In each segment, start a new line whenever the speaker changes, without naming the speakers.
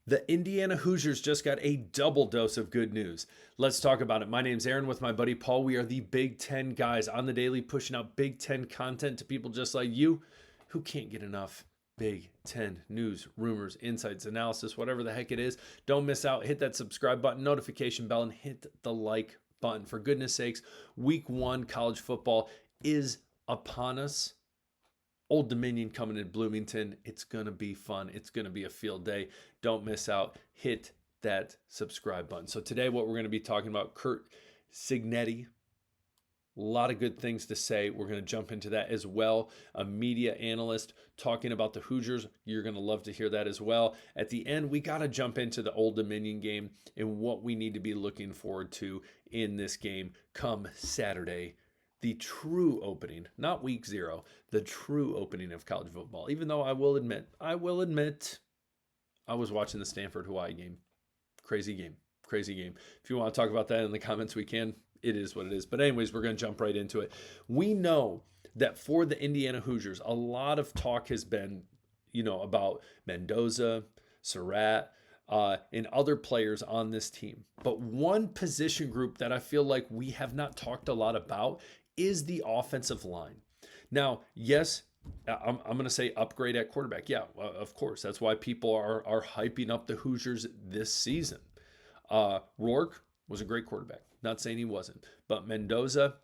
The Indiana Hoosiers just got a double dose of good news. Let's talk about it. My name's Aaron with my buddy Paul. We are the Big Ten guys on the daily, pushing out Big Ten content to people just like you who can't get enough Big Ten news, rumors, insights, analysis, whatever the heck it is. Don't miss out. Hit that subscribe button, notification bell, and hit the like button. For goodness sakes, week one college football is upon us. Old Dominion coming in Bloomington. It's going to be fun. It's going to be a field day. Don't miss out. Hit that subscribe button. So today what we're going to be talking about, Curt Cignetti. A lot of good things to say. We're going to jump into that as well. A media analyst talking about the Hoosiers. You're going to love to hear that as well. At the end, we got to jump into the Old Dominion game and what we need to be looking forward to in this game come Saturday. The true opening, not week zero, the true opening of college football. Even though I will admit, I was watching the Stanford-Hawaii game. Crazy game. If you want to talk about that in the comments, we can. It is what it is. But anyways, we're going to jump right into it. We know that for the Indiana Hoosiers, a lot of talk has been, about Mendoza, Surratt, and other players on this team. But one position group that I feel like we have not talked a lot about is the offensive line. Now, yes, I'm going to say upgrade at quarterback. Yeah, of course. That's why people are hyping up the Hoosiers this season. Rourke was a great quarterback. Not saying he wasn't. But Mendoza,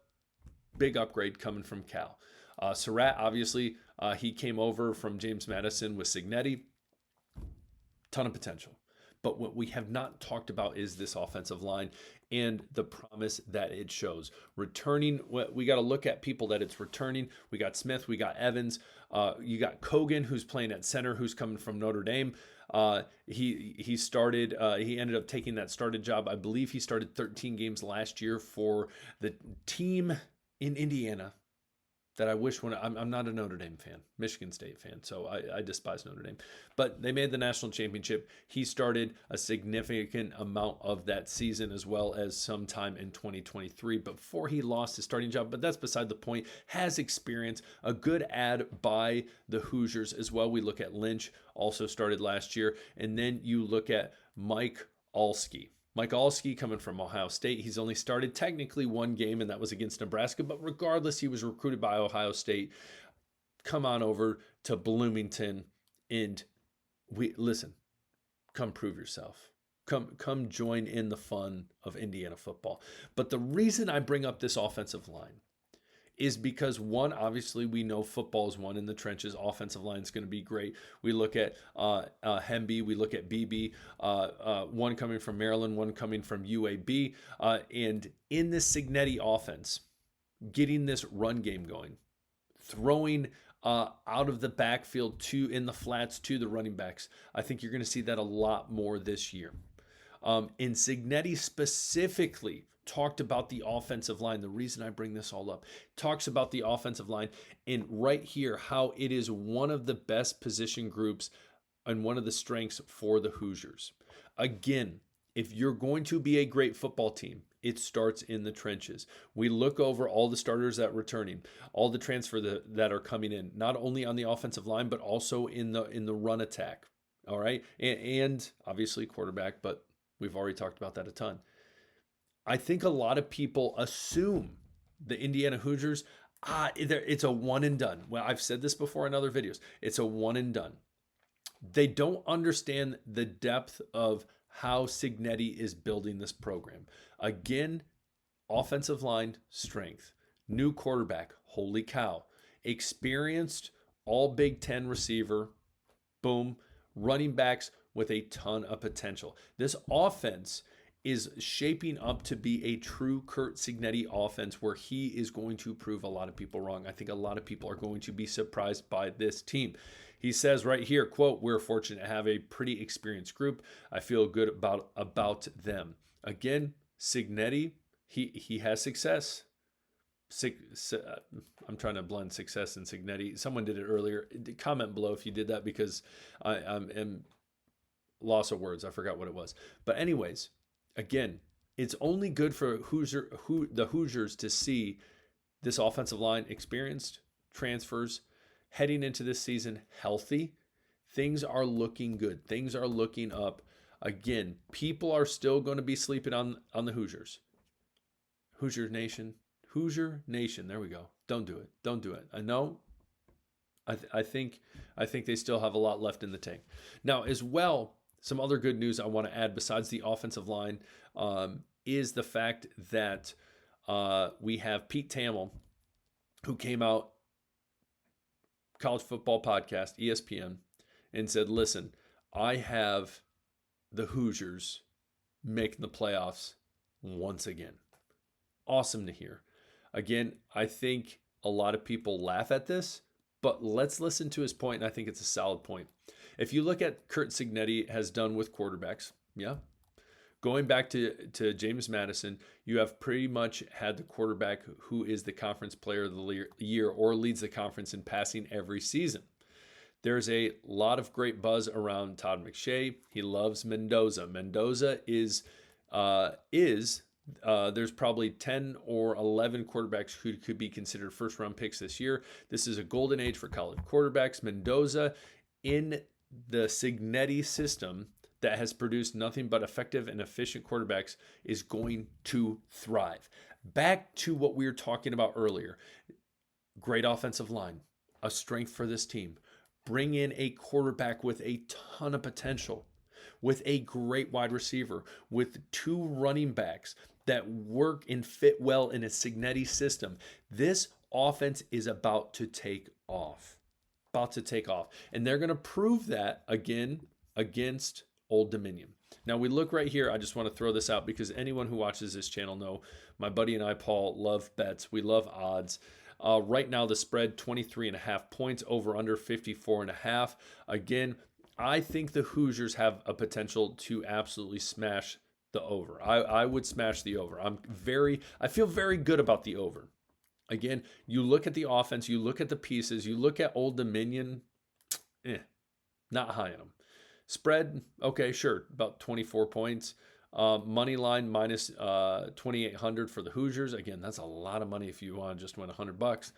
big upgrade coming from Cal. Surratt, obviously, he came over from James Madison with Cignetti. Ton of potential. But what we have not talked about is this offensive line and the promise that it shows. Returning, we got to look at people that it's returning. We got Smith, we got Evans, you got Kogan, who's playing at center, who's coming from Notre Dame. He started. He ended up taking that started job. I believe he started 13 games last year for the team in Indiana that I wish when I'm not a Notre Dame fan, Michigan State fan, so I despise Notre Dame. But they made the national championship. He started a significant amount of that season as well as sometime in 2023 before he lost his starting job. But that's beside the point. Has experience, a good ad by the Hoosiers as well. We look at Lynch, also started last year. And then you look at Mike Alski. Mike Alski coming from Ohio State. He's only started technically one game, and that was against Nebraska. But regardless, he was recruited by Ohio State. Come on over to Bloomington, and come prove yourself. Come join in the fun of Indiana football. But the reason I bring up this offensive line is because, one, obviously we know football is one in the trenches. Offensive line is going to be great. We look at Hemby, we look at BB, one coming from Maryland, one coming from UAB. And in this Cignetti offense, getting this run game going, throwing out of the backfield in the flats to the running backs, I think you're going to see that a lot more this year. And Cignetti specifically talked about the offensive line. The reason I bring this all up, talks about the offensive line, and right here how it is one of the best position groups and one of the strengths for the Hoosiers. Again, if you're going to be a great football team, it starts in the trenches. We look over all the starters that are returning, all the transfer that are coming in, not only on the offensive line but also in the run attack. All right, and obviously quarterback, but we've already talked about that a ton. I think a lot of people assume the Indiana Hoosiers, it's a one and done. Well, I've said this before in other videos. It's a one and done. They don't understand the depth of how Cignetti is building this program. Again, offensive line strength, new quarterback, holy cow, experienced all Big Ten receiver, boom, running backs with a ton of potential. This offense is shaping up to be a true Curt Cignetti offense where he is going to prove a lot of people wrong. I think a lot of people are going to be surprised by this team. He says right here, quote, "We're fortunate to have a pretty experienced group. I feel good about them." Again, Cignetti, he has success. I'm trying to blend success and Cignetti. Someone did it earlier. Comment below if you did that because I'm loss of words. I forgot what it was. But anyways, again, it's only good for the Hoosiers to see this offensive line experienced, transfers, heading into this season healthy, Things are looking good. Things are looking up. Again, people are still going to be sleeping on the Hoosiers. Hoosier Nation. Hoosier Nation. There we go. Don't do it. Don't do it. I know. I think they still have a lot left in the tank. Now, as well, some other good news I want to add besides the offensive line is the fact that we have Pete Thamel, who came out, College Football Podcast, ESPN, and said, listen, I have the Hoosiers making the playoffs once again. Awesome to hear. Again, I think a lot of people laugh at this, but let's listen to his point, and I think it's a solid point. If you look at Curt Cignetti has done with quarterbacks, yeah, going back to James Madison, you have pretty much had the quarterback who is the conference player of the year or leads the conference in passing every season. There's a lot of great buzz around Todd McShay. He loves Mendoza. Mendoza is there's probably 10 or 11 quarterbacks who could be considered first-round picks this year. This is a golden age for college quarterbacks. Mendoza, in the Cignetti system that has produced nothing but effective and efficient quarterbacks, is going to thrive. Back to what we were talking about earlier. Great offensive line, a strength for this team. Bring in a quarterback with a ton of potential, with a great wide receiver, with 2 running backs that work and fit well in a Cignetti system. This offense is about to take off. And they're going to prove that again against Old Dominion. Now we look right here. I just want to throw this out because anyone who watches this channel know my buddy and I, Paul, love bets. We love odds. Right now, the spread 23.5 points, over under 54.5. Again, I think the Hoosiers have a potential to absolutely smash the over. I would smash the over. I feel very good about the over. Again, you look at the offense, you look at the pieces, you look at Old Dominion, not high on them. Spread, okay, sure, about 24 points. Money line minus 2,800 for the Hoosiers. Again, that's a lot of money if you want to just win $100.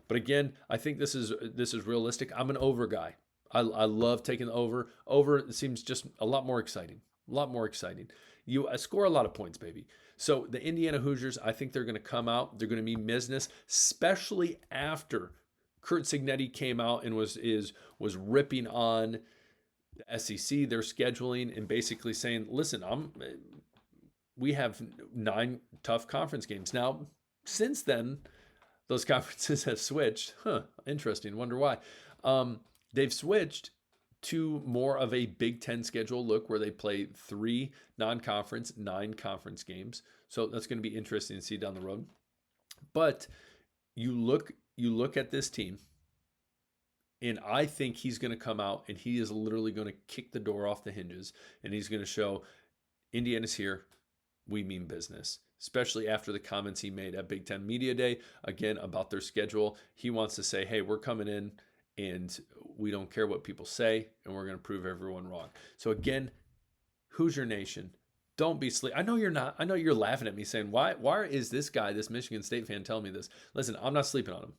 But again, I think this is realistic. I'm an over guy. I love taking the over. Over, it seems just a lot more exciting. You score a lot of points, baby. So the Indiana Hoosiers, I think they're going to come out. They're going to mean business, especially after Curt Cignetti came out and was ripping on the SEC, their scheduling, and basically saying, listen, we have 9 tough conference games. Now, since then, those conferences have switched. Interesting. Wonder why. They've switched to more of a Big Ten schedule look where they play 3 non-conference, 9 conference games. So that's going to be interesting to see down the road. But you look at this team, and I think he's going to come out and he is literally going to kick the door off the hinges, and he's going to show Indiana's here. We mean business, especially after the comments he made at Big Ten Media Day, again, about their schedule. He wants to say, hey, we're coming in and we don't care what people say, and we're going to prove everyone wrong. So again, Hoosier Nation, don't be sleep. I know you're not. I know you're laughing at me saying, why is this guy, this Michigan State fan, telling me this? Listen, I'm not sleeping on him.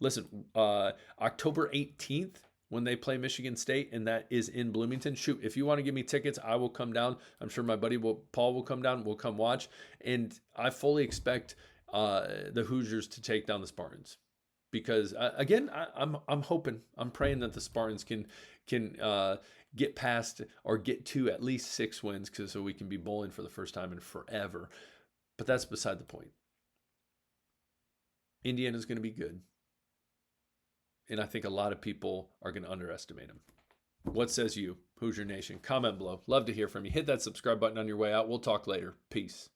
Listen, October 18th, when they play Michigan State, and that is in Bloomington. Shoot, if you want to give me tickets, I will come down. I'm sure my buddy Paul will come down. We'll come watch. And I fully expect the Hoosiers to take down the Spartans. Because again, I'm hoping, I'm praying that the Spartans can get past or get to at least 6 wins, so we can be bowling for the first time in forever. But that's beside the point. Indiana's going to be good, and I think a lot of people are going to underestimate them. What says you, Hoosier Nation? Comment below. Love to hear from you. Hit that subscribe button on your way out. We'll talk later. Peace.